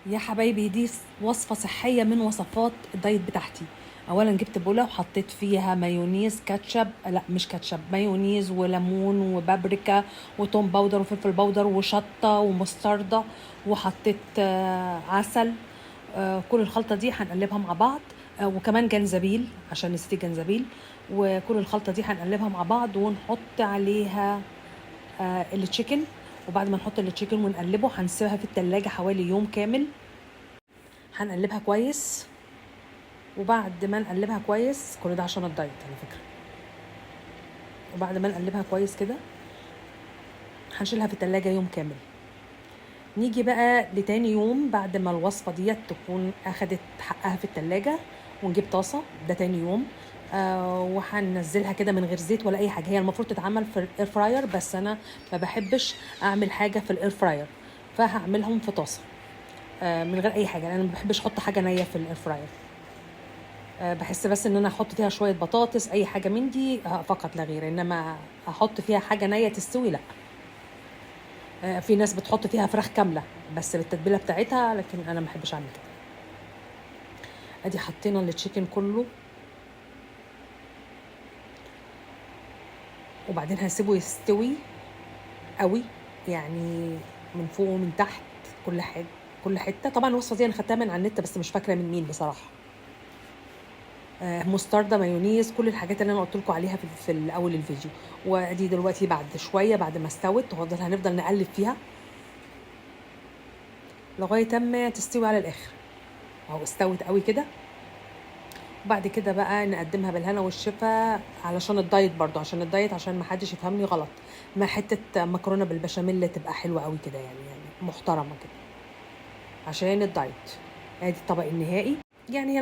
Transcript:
يا حبايبي، دي وصفة صحية من وصفات الدايت بتاعتي. اولا جبت بولة وحطيت فيها مايونيز كاتشب، لا مش كاتشب، مايونيز وليمون وبابريكا وتوم باودر وفلفل باودر وشطة ومستردة، وحطيت عسل. كل الخلطة دي هنقلبها مع بعض. وكمان جنزبيل عشان نسيت الجنزبيل. وكل الخلطة دي هنقلبها مع بعض ونحط عليها التشيكن. وبعد ما نحط التشيكن ونقلبه هنسيبها في التلاجة حوالي يوم كامل. هنقلبها كويس، وبعد ما نقلبها كويس، كل ده عشان الدايت على فكرة. وبعد ما نقلبها كويس كده هنشيلها في التلاجة يوم كامل. نيجي بقى لتاني يوم بعد ما الوصفة ديت تكون أخدت حقها في التلاجة، ونجيب طاسة. ده تاني يوم. وهننزلها كده من غير زيت ولا أي حاجة. هي المفروض تتعمل في الاير فراير، بس أنا ما بحبش أعمل حاجة في الاير فراير، فهعملهم في طاسة من غير أي حاجة. أنا ما بحبش أحط حاجة نية في الاير فراير. بحس بس ان انا احط فيها شويه بطاطس، اي حاجه من دي فقط لا غير، انما احط فيها حاجه نيه تستوي لا. في ناس بتحط فيها فراخ كامله بس بالتتبيله بتاعتها، لكن انا ما بحبش اعمل كده. ادي حطينا التشيكن كله، وبعدين هسيبه يستوي قوي، يعني من فوق ومن تحت، كل حاجه كل حته. طبعا الوصفه دي انا خدتها من على النت بس مش فاكره من مين بصراحه. مستردة، مايونيز، كل الحاجات اللي انا قلت لكم عليها في اول الفيديو. وادي دلوقتي بعد شويه، بعد ما استوت، هنفضل نقلب فيها لغايه اما تستوي على الاخر. اهو استوت قوي كده. وبعد كده بقى نقدمها بالهنا والشفا، علشان الدايت برضو، عشان الدايت، عشان ما حدش يفهمني غلط. ما حته مكرونه بالبشاميل تبقى حلوه قوي كده، يعني محترمه كده، عشان الدايت. ادي الطبق النهائي. يعني